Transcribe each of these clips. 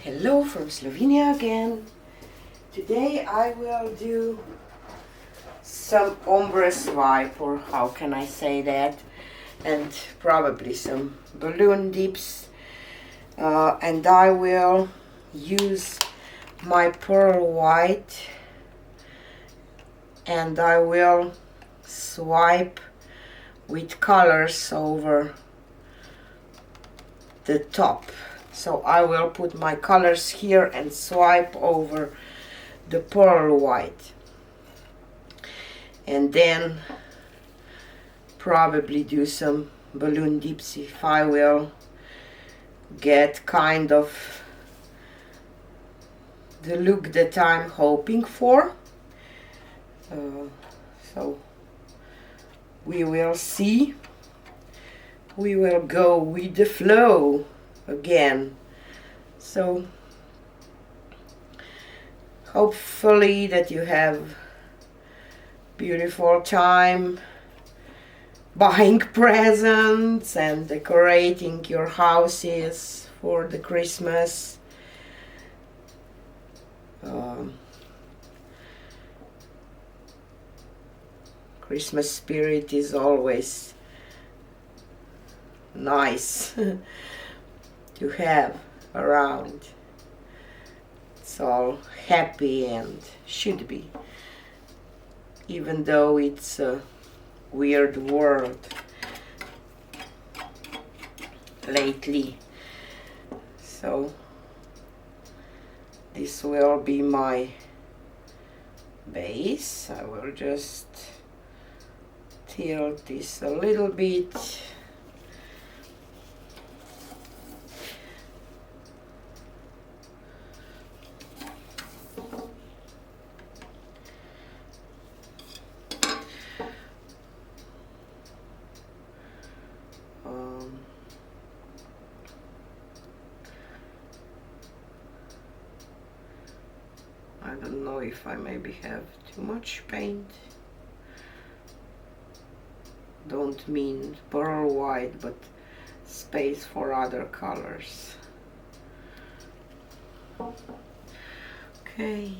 Hello from Slovenia again. Today I will do some ombre swipe, or how can I say that, and probably some balloon dips, and I will use my pearl white and I will swipe with colors over the top. So I will put my colors here and swipe over the pearl white, and then probably do some balloon dips if I will get kind of the look that I'm hoping for. So we will see. We will go with the flow again. So hopefully that you have beautiful time buying presents and decorating your houses for the Christmas. Christmas spirit is always nice to have around. It's all happy and should be, even though it's a weird world lately. So this will be my base. I will just tilt this a little bit. I don't know if I maybe have too much paint. Don't mean pearl white, but space for other colors. Okay.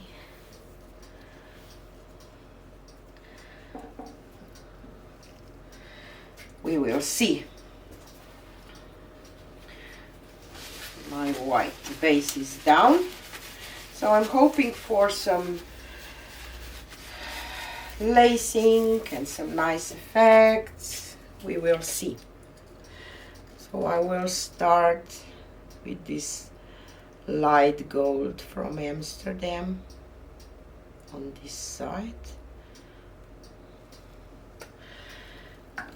We will see. My white base is down. So I'm hoping for some lacing and some nice effects. We will see. So I will start with this light gold from Amsterdam on this side.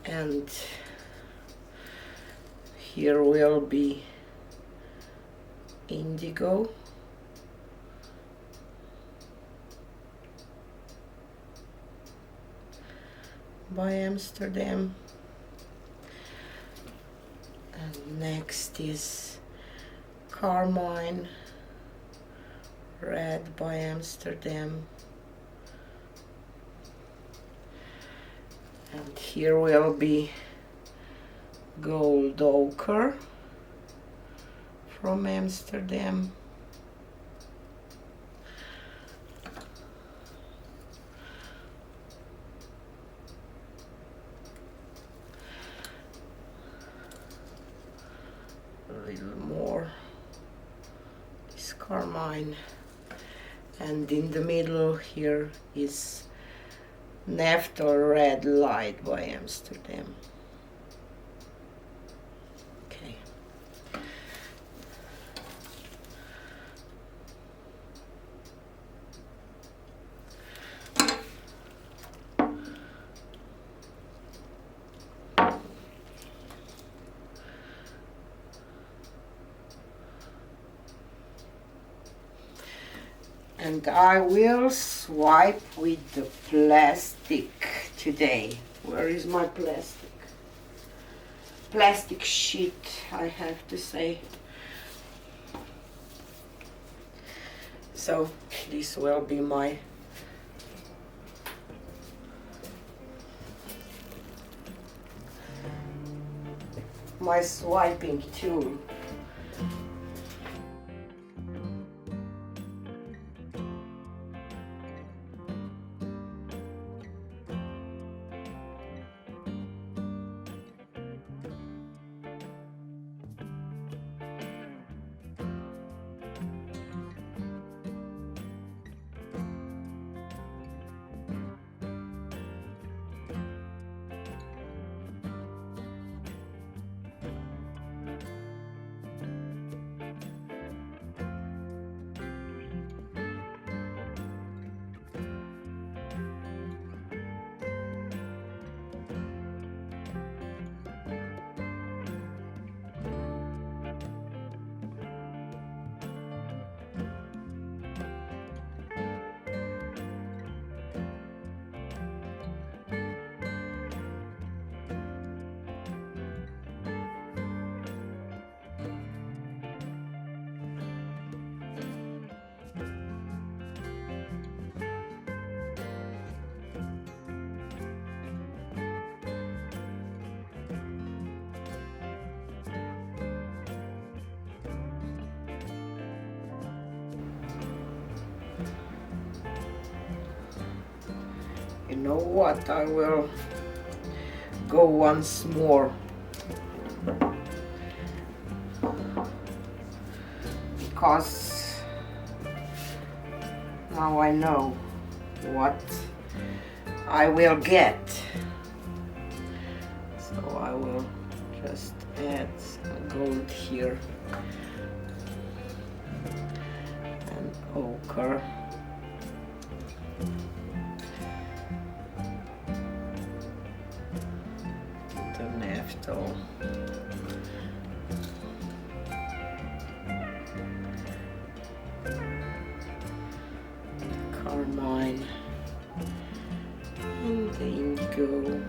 And here will be indigo. By Amsterdam, and next is Carmine red by Amsterdam, and here will be gold ochre from Amsterdam. A little more this Carmine, and in the middle here is Naphthol red light by Amsterdam. Okay. And I will swipe with the plastic today. Where is my plastic? Plastic sheet, I have to say. So this will be my swiping tool. know what, I will go once more, because now I know what I will get. So I will just add some gold here and ochre. The Naphthol. Carmine and the indigo.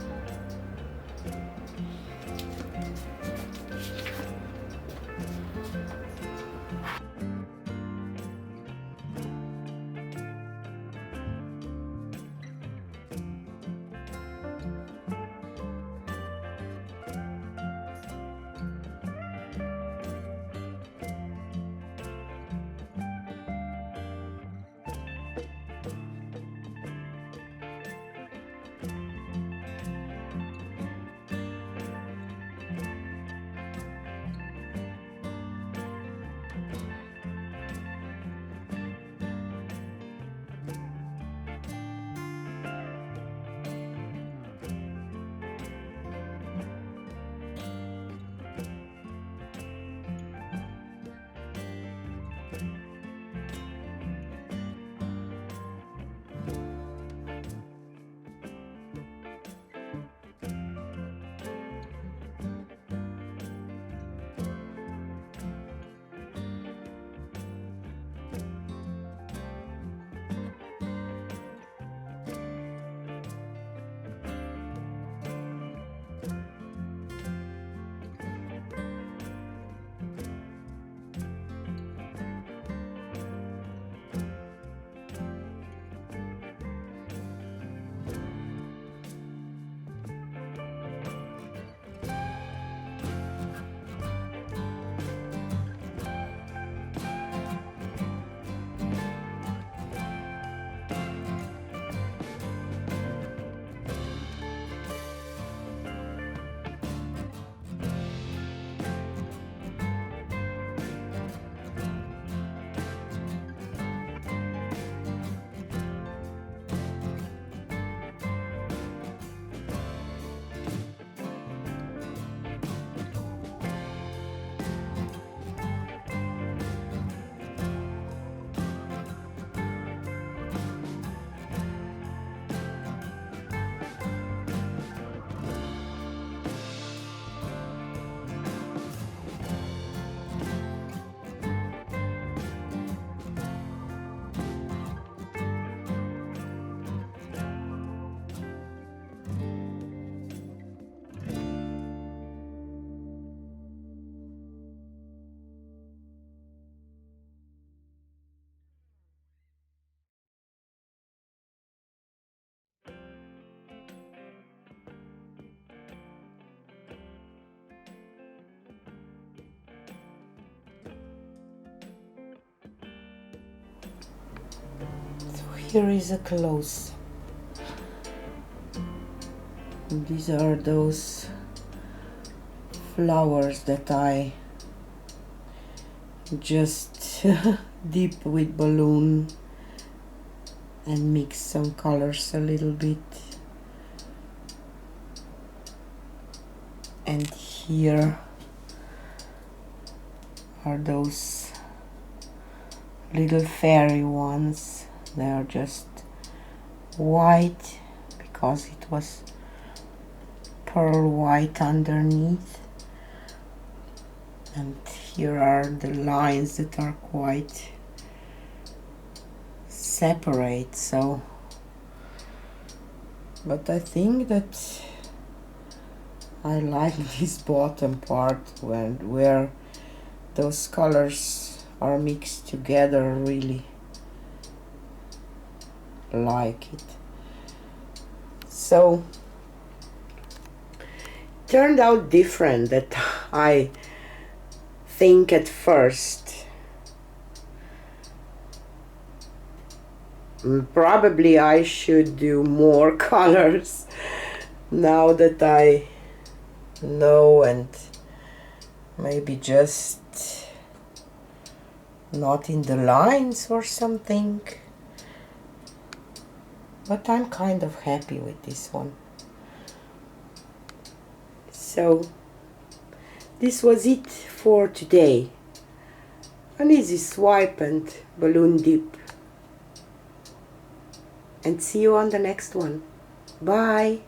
Here is a close. And these are those flowers that I just dip with balloon and mix some colors a little bit. And here are those little fairy ones. They are just white because it was pearl white underneath. And here are the lines that are quite separate, so but I think that I like this bottom part where those colors are mixed together. Really like it. So turned out different that I think at first. Probably I should do more colors now that I know, and maybe just not in the lines or something. But I'm kind of happy with this one. So this was it for today. An easy swipe and balloon dip. And see you on the next one. Bye!